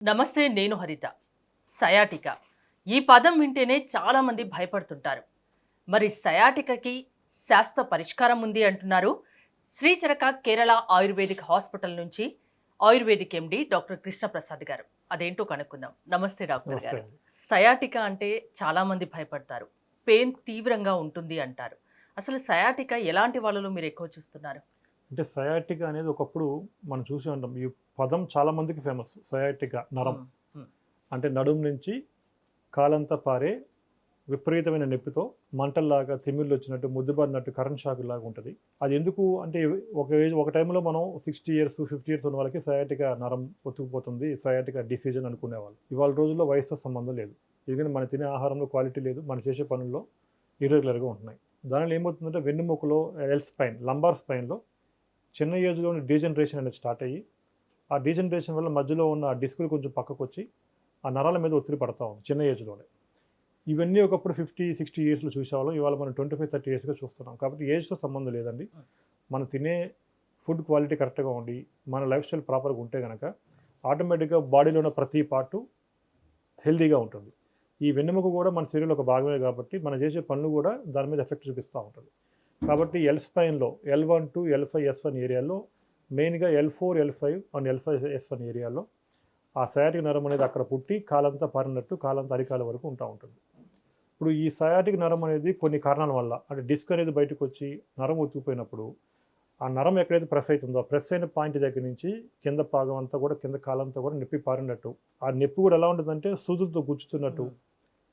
నమస్తే, నేను హరిత. సయాటికా ఈ పదం వింటేనే చాలా మంది భయపడుతుంటారు. మరి సయాటికకి శాస్త్ర పరిష్కారం ఉంది అంటున్నారు శ్రీచరక కేరళ ఆయుర్వేదిక్ హాస్పిటల్ నుంచి ఆయుర్వేదిక్ ఎండి డాక్టర్ కృష్ణప్రసాద్ గారు. అదేంటో కనుక్కుందాం. నమస్తే డాక్టర్ నమస్తే గారు. అండి. సయాటికా అంటే చాలా మంది భయపడతారు. పెయిన్ తీవ్రంగా ఉంటుంది అంటారు. అసలు సయాటికా ఎలాంటి వాళ్ళలో మీరు ఎక్కువ చూస్తున్నారు? అంటే సయాటికా అనేది ఒకప్పుడు మనం చూసి ఉంటాం. ఈ పదం చాలా మందికి ఫేమస్. సయాటికా నరం. ఉమ్, ఉమ్, అంటే నడుము నుంచి కాలంతా పారే విపరీతమైన నొప్పితో మంటల్లాగా తిమ్మిర్లొచ్చినట్టు, ముద్దుబారినట్టు, కరెంట్ షాక్‌లాగా ఉంటది. అది ఎందుకు అంటే ఒక టైంలో మనం 60 ఇయర్స్, 50 ఇయర్స్ ఉన్న వాళ్ళకి సయాటికా నరం ఒత్తుకుపోతుంది. సయాటికా డిసీజ్ అని అనుకునేవాళ్ళు. ఇవాళ రోజుల్లో వయసుతో సంబంధం లేదు. ఎందుకంటే మనం తినే ఆహారంలో క్వాలిటీ లేదు. మనం చేసే పనుల్లో ఇర్రెగ్యులర్‌గా ఉంటున్నాయి. దానివల్ల ఏమవుతుందంటే వెన్నెముకలో స్పైన్, లంబార్ స్పైన్‌లో చిన్న ఏజ్‌లోనే డీజనరేషన్ అనేది స్టార్ట్ అయ్యి, ఆ డీజనరేషన్ వల్ల మధ్యలో ఉన్న డిస్కులు కొంచెం పక్కకొచ్చి, ఆ నరాల మీద ఒత్తిడి పడతా ఉంది చిన్న ఏజ్‌లోనే. ఇవన్నీ ఒకప్పుడు 50, 60 ఇయర్స్‌లో చూసేవాళ్ళం. ఇవాళ మనం 25, 30 ఇయర్స్‌గా చూస్తున్నాం. కాబట్టి ఏజ్‌తో సంబంధం లేదండి. మనం తినే ఫుడ్ క్వాలిటీ కరెక్ట్‌గా ఉండి, మన లైఫ్ స్టైల్ ప్రాపర్‌గా ఉంటే గనక ఆటోమేటిక్‌గా బాడీలో ఉన్న ప్రతి పార్టు హెల్తీగా ఉంటుంది. ఈ వెన్నెముక కూడా మన శరీరంలో ఒక భాగమే కాబట్టి, మనం చేసే పనులు కూడా దాని మీద ఎఫెక్ట్ చూపిస్తా ఉంటది. కాబట్టి L స్పైన్‌లో L1 to L5, S1 ఏరియాలో మెయిన్‌గా L4, L5 and L5, S1 ఏరియాలో ఆ సయాటిక్ నరం అనేది అక్కడ పుట్టి కాలంతా పారినట్టు కాలంతా అరికాల వరకు ఉంటా ఉంటుంది. ఇప్పుడు ఈ సయాటిక్ నరం అనేది కొన్ని కారణాల వల్ల అంటే డిస్క్ అనేది బయటకొచ్చి నరం ఒత్తుకుపోయినప్పుడు, ఆ నరం ఎక్కడైతే ప్రెస్ అయితుందో, ఆ ప్రెస్ అయిన పాయింట్ దగ్గర నుంచి కింద భాగం అంతా కూడా కింద కాలంతా కూడా నొప్పి పారినట్టు, ఆ నొప్పి కూడా ఎలా ఉంటుందంటే సూదులతో గుచ్చుతున్నట్టు ఉమ్.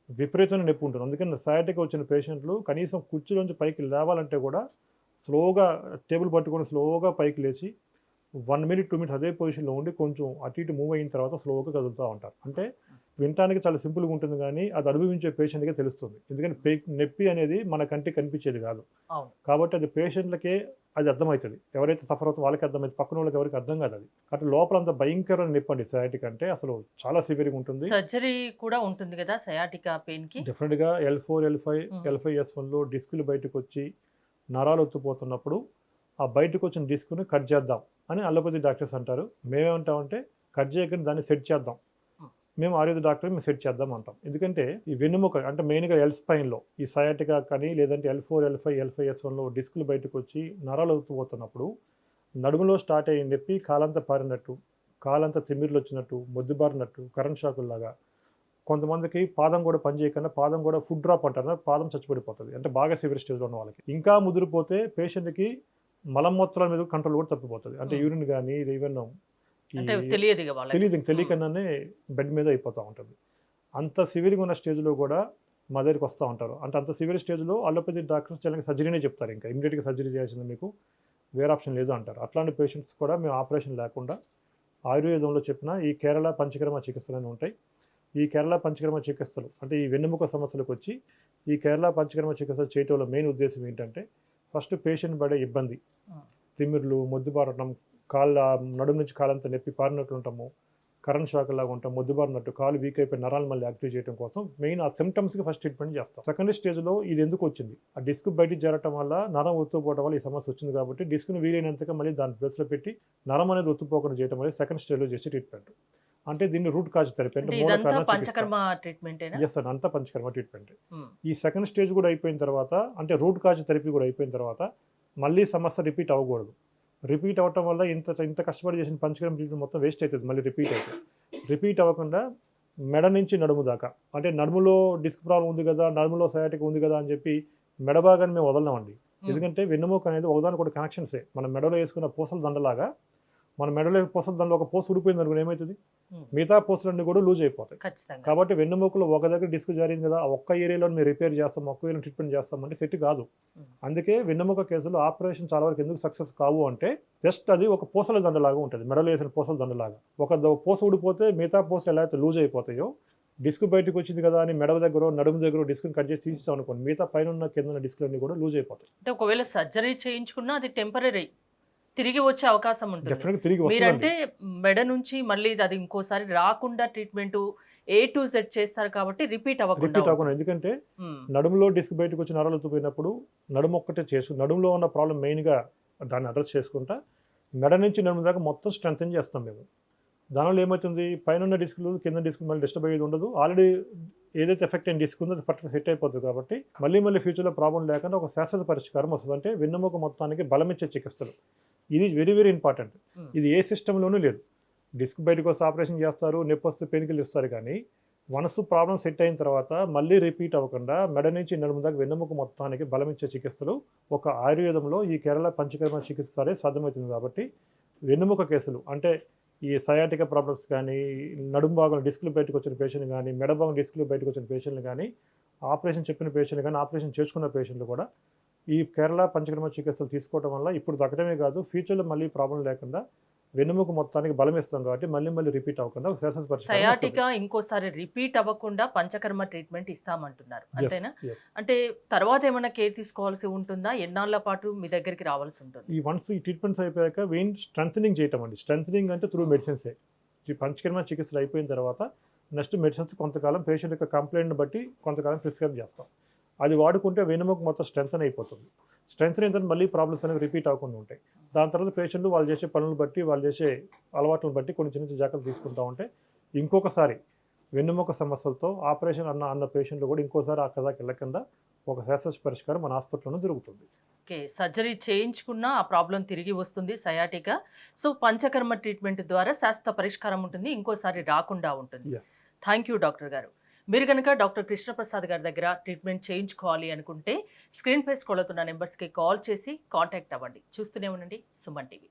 విపరీతమైన నొప్పి ఉంటుంది. అందుకని సయాటికా వచ్చిన పేషెంట్లు కనీసం కుర్చీలోంచి పైకి లేవాలంటే కూడా స్లోగా టేబుల్ పట్టుకొని స్లోగా పైకి లేచి 1 మినిట్, 2 మినిట్స్ అదే పొజిషన్‌లో ఉండి కొంచెం అటు ఇటు మూవ్ అయిన తర్వాత స్లోగా కదులుతా ఉంటారు. అంటే వినటానికి చాలా సింపుల్‌గా ఉంటుంది గానీ, అది అనుభవించే పేషెంట్‌కే తెలుస్తుంది. ఎందుకంటే నొప్పి అనేది మన కంటికి కనిపించేది కాదు. అవును. కాబట్టి అది పేషెంట్‌లకే అది అర్థమైతది. ఎవరైతే సఫర్ అవుతారో వాళ్ళకి అర్థమైతది. పక్కనోళ్ళకి ఎవరికీ అర్థం కాదది. కాబట్టి లోపల అంత భయంకరమైన నొప్పండి సయాటికా అంటే అసలు చాలా సివియర్‌గా ఉంటుంది. సర్జరీ కూడా ఉంటుంది కదా సయాటికా పెయిన్‌కి? డెఫినిట్‌గా L4, L5, హ్మ్. L5S1లో డిస్కులు బయటకొచ్చి నరాలు ఒత్తుపోతున్నప్పుడు, ఆ బయటకొచ్చిన డిస్క్‌ని కట్ చేద్దాం అని అలోపతి డాక్టర్స్ అంటారు. మేమేమంటామంటే కట్ చేయకండి దాన్ని సెట్ చేద్దాం. హ్మ్. మేము ఆయుర్వేద డాక్టర్ మేము సెట్ చేద్దాం అంటాం. ఎందుకంటే ఈ వెన్నెముక అంటే మెయిన్‌గా ఎల్ స్పైన్‌లో ఈ సయాటికా కానీ లేదంటే L4, L5, L5S1లో డిస్కులు బయటకొచ్చి నరాలు ఒత్తుపోతున్నప్పుడు నడుములో స్టార్ట్ అయ్యే నొప్పి కాలంతా పారినట్టు, కాలంతా తిమ్మిర్లొచ్చినట్టు, మొద్దుబారినట్టు, కరెంట్ షాకుల్లాగా కొంతమందికి పాదం కూడా పని చేయకుండా పాదం కూడా ఫుడ్ డ్రాప్ అంటారు. పాదం చచ్చిపడిపోతది. అంటే బాగా సివియర్ స్టేజ్‌లో ఉన్న వాళ్ళకి. ఇంకా ముదిరిపోతే పేషెంట్‌కి మలమూత్రాల మీద కంట్రోల్ కూడా తప్పిపోతది. అంటే హ్మ్. యూరిన్ గాని ఈవెన్ ఈ అంటే తెలియదిగ వాళ్ళకి. హ్మ్. తెలియకుండానే బెడ్ మీద అయిపోతా ఉంటది. అంత సివియర్‌గా ఉన్న స్టేజ్‌లో కూడా మా దగ్గరికి వస్తా ఉంటారు. అంటే అంత సివియర్ స్టేజ్‌లో అలోపతి డాక్టర్స్ చిన్నగా సర్జరీనే చెప్తారు ఇంకా. ఇమ్మీడియేట్‌గా సర్జరీ చేయాల్సింది మీకు. వేరే ఆప్షన్ లేదు అంటారు. అట్లాంటి పేషెంట్స్ కూడా మేము ఆపరేషన్ లేకుండా ఆయుర్వేదంలో చెప్పిన ఈ కేరళ పంచకర్మ చికిత్సలని ఉంటాయి. ఈ కేరళ పంచకర్మ చికిత్సలు అంటే ఈ వెన్నెముక సమస్యలకొచ్చి ఈ కేరళ పంచకర్మ చికిత్సలు చేయటంలో మెయిన్ ఉద్దేశ్యం ఏంటంటే ఫస్ట్ పేషెంట్ పడే ఇబ్బంది, హ్మ్. తిమ్మిర్లు, మొద్దుబారటం, కాళ్ళ నడుము నుంచి కాలంతా నొప్పి పారినట్టు ఉంటాము, కరెంట్ షాక్ లాగా ఉంటాం, మొద్దుబారినట్టు కాలు వీక్ అయిపోయి నరాలు మళ్ళీ యాక్టివ్ చేయడం కోసం మెయిన్ ఆ సిమ్టమ్స్‌కి ఫస్ట్ ట్రీట్మెంట్ చేస్తాం. సెకండ్ స్టేజ్‌లో ఇది ఎందుకు వచ్చింది? ఆ డిస్క్ బయటికి జారటం వల్ల నరం ఒత్తుకుపోవడం వల్ల ఈ సమస్య వచ్చింది కాబట్టి డిస్క్‌ని వీలైనంతగా మళ్ళీ దాని ప్లేస్‌లో పెట్టి నరం అనేది ఒత్తుపోకుండా చేయటం అనేది సెకండ్ స్టేజ్‌లో చేసే ట్రీట్మెంట్. అంటే దీన్ని రూట్ కాజ్ థెరపీ అంటే అంటే మూల ఇదంతా కారణం చికిత్స. పంచకర్మ ట్రీట్మెంటేనా? యెస్ అండి. అంతా పంచకర్మ ట్రీట్మెంటే. హ్మ్. ఈ సెకండ్ స్టేజ్ కూడా అయిపోయిన తర్వాత అంటే రూట్ కాజ్ థెరపీ కూడా అయిపోయిన తర్వాత మళ్ళీ సమస్య రిపీట్ అవ్వకూడదు. రిపీట్ అవ్వటం వల్ల ఇంత ఇంత కష్టపడి చేసిన పంచకర్మ ట్రీట్మెంట్ మొత్తం వేస్ట్ అయితది మళ్ళీ రిపీట్ అయితే. రిపీట్ అవ్వకుండా మెడ నుంచి నడుము దాకా అంటే నడుములో డిస్క్ ప్రాబ్లమ్ ఉంది కదా! నడుములో సయాటికా ఉంది కదా! అని చెప్పి మెడ భాగాన్ని మేము వదలమండి. హ్మ్. ఎందుకంటే వెన్నెముక అనేది ఒకదానికొకటి కనెక్షన్సే. మన మెడలో ఏసుకున్న పూసల దండలాగా మన మెడలో పూసల దండలో ఒక పూస ఊడిపోయిందనుకోండి ఏమైతది? హ్మ్. మిగతా పూసలన్నీ కూడా లూజ్ అయిపోతాయి. ఖచ్చితంగా. కాబట్టి వెన్నెముకలో ఒక దగ్గర డిస్క్ జారింది కదా! ఆ ఒక్క ఏరియాలోనే మేము రిపేర్ చేస్తాం, ఒక్క ఏరియాలో ట్రీట్మెంట్ చేస్తామంటే సెట్ కాదు. హ్మ్. అందుకే వెన్నెముక కేసులో ఆపరేషన్ చాలా వరకు ఎందుకు సక్సెస్ కావు అంటే జస్ట్ అది ఒక పూసల దండలాగా ఉంటది. మెడలో ఏసిన పూసల దండలాగా. పూస ఊడిపోతే మిగతా పూసలు ఎలా అయితే లూజ్ అయిపోతాయో, డిస్క్ బయటకొచ్చింది కదా అని మెడ దగ్గరో, నడుము దగ్గరో డిస్క్‌ని కట్ చేసి తీసేసామనుకోండి, మిగతా పైనున్న, కిందున్న డిస్క్‌లన్నీ కూడా లూజ్ అయిపోతాయి. అంటే ఒకవేళ సర్జరీ చేయించుకున్నా అది టెంపరరీ. తిరిగి వచ్చే అవకాశం ఉంటుంది. డెఫినిట్‌గా తిరిగి వస్తదండి. మీరంటే మెడ నుంచి మళ్ళీ అది ఇంకోసారి రాకుండా ట్రీట్మెంటు ఏ టు జెడ్ చేస్తారు కాబట్టి రిపీట్ అవ్వకుండా రిపీట్ అవ్వకుండా ఉంటుంది. ఎందుకంటే హ్మ్. నడుములో డిస్క్ బయటకొచ్చి నరాలు ఒత్తుపోయినప్పుడు నడుము ఒక్కటే నడుములో ఉన్న ప్రాబ్లమ్ మెయిన్‌గా దాన్ని అడ్రెస్ చేసుకుంటా మెడ నుంచి నడుము దాకా మొత్తం స్ట్రెంథెన్ చేస్తాం మేము. దానివల్ల ఏమవుతుంది, పైన డిస్కులు కింద డిస్కులు మళ్ళీ డిస్టర్బ్ అయ్యేది ఉండదు. ఆల్రెడీ ఏదైతే ఎఫెక్ట్ అయిన డిస్క్ ఉందో అది పర్ఫెక్ట్ సెట్ అయిపోతుంది కాబట్టి మళ్ళీ ఫ్యూచర్లో ప్రాబ్లం లేకుండా ఒక శాశ్వత పరిష్కారం వస్తుంది. అంటే వెన్నెముక మొత్తానికి బలమిచ్చే చికిత్సలు, ఇది వెరీ వెరీ ఇంపార్టెంట్. ఇది ఏ సిస్టంలోనూ లేదు. డిస్క్ బయటకు వస్తే ఆపరేషన్ చేస్తారు, నొప్పి వస్తే పెయిన్కిల్ ఇస్తారు, కానీ వన్స్ ప్రాబ్లం సెట్ అయిన తర్వాత మళ్ళీ రిపీట్ అవ్వకుండా మెడ నుంచి నడుము దాకా వెన్నెముక మొత్తానికి బలమిచ్చే చికిత్సలు ఒక ఆయుర్వేదంలో ఈ కేరళ పంచకర్మ చికిత్స ద్వారా సాధ్యమవుతుంది. కాబట్టి వెన్నెముక కేసులు అంటే ఈ సయాటిక ప్రాబ్లమ్స్ కానీ, నడుము భాగం డిస్కులు బయటకు వచ్చిన పేషెంట్లు కానీ, మెడ భాగం డిస్కులు బయటకు వచ్చిన పేషెంట్లు కానీ, ఆపరేషన్ చెప్పిన పేషెంట్లు కానీ, ఆపరేషన్ చేసుకున్న పేషెంట్లు కూడా ఈ కేరళ పంచకర్మ చికిత్సలు తీసుకోవడం వల్ల ఇప్పుడు తగ్గడమే కాదు, ఫ్యూచర్లో మళ్ళీ ప్రాబ్లం లేకుండా వెన్నెముక మొత్తానికి బలం ఇస్తాం కాబట్టి మళ్ళీ రిపీట్ అవ్వకుండా శాశ్వత పరిష్కారం సయాటికా ఇంకోసారి రిపీట్ అవ్వకుండా పంచకర్మ ట్రీట్మెంట్ ఇస్తామంటున్నారు, వస్తుంది. అంతేనా? Yes, yes. అంటే తర్వాత ఏమైనా కేర్ తీసుకోవాల్సి ఉంటుందా? ఎన్నాళ్ళ పాటు మీ దగ్గరికి రావాల్సి ఉంటుంది? ఈ వన్స్ ఈ ట్రీట్మెంట్స్ అయిపోయాక వెయిన్ స్ట్రెంథనింగ్ చేయటం అండి. స్ట్రెంథనింగ్ అంటే త్రూ మెడిసిన్సే. ఈ పంచకర్మ చికిత్సలు అయిపోయిన తర్వాత నెక్స్ట్ మెడిసిన్స్ కొంతకాలం పేషెంట్ యొక్క కంప్లైంట్ని బట్టి కొంతకాలం ప్రిస్క్రైబ్ చేస్తాం. అది వాడుకుంటే వెన్నెముక మొత్తం స్ట్రెంథన్ అయిపోతుంది. స్ట్రెంథన్ అయితే మళ్ళీ ప్రాబ్లమ్స్ అనేవి రిపీట్ అవ్వకుండా ఉంటాయి. దాని తర్వాత పేషెంట్లు వాళ్ళు చేసే పనులను బట్టి, వాళ్ళు చేసే అలవాట్లను బట్టి కొన్ని చిన్న జాగ్రత్తలు తీసుకుంటూ ఉంటే ఇంకొకసారి వెన్నెముక సమస్యలతో ఆపరేషన్ అన్న పేషెంట్లు కూడా ఇంకోసారి ఆ కథకి వెళ్ళకుండా ఒక శాశ్వత పరిష్కారం మన హాస్పిటల్లోనే దొరుకుతుంది. ఓకే, సర్జరీ చేయించుకున్నా ఆ ప్రాబ్లం తిరిగి వస్తుంది సయాటికా. సో పంచకర్మ ట్రీట్మెంట్ ద్వారా శాశ్వత పరిష్కారం ఉంటుంది, ఇంకోసారి రాకుండా ఉంటుంది. ఎస్. థ్యాంక్ యూ డాక్టర్ గారు. మీరు కనుక డాక్టర్ కృష్ణప్రసాద్ గారి దగ్గర ట్రీట్మెంట్ చేయించుకోవాలి అనుకుంటే స్క్రీన్ పై స్క్రోల్ అవుతున్న నెంబర్స్కి కాల్ చేసి కాంటాక్ట్ అవ్వండి. చూస్తూనే ఉండండి సుమన్ టీవీ.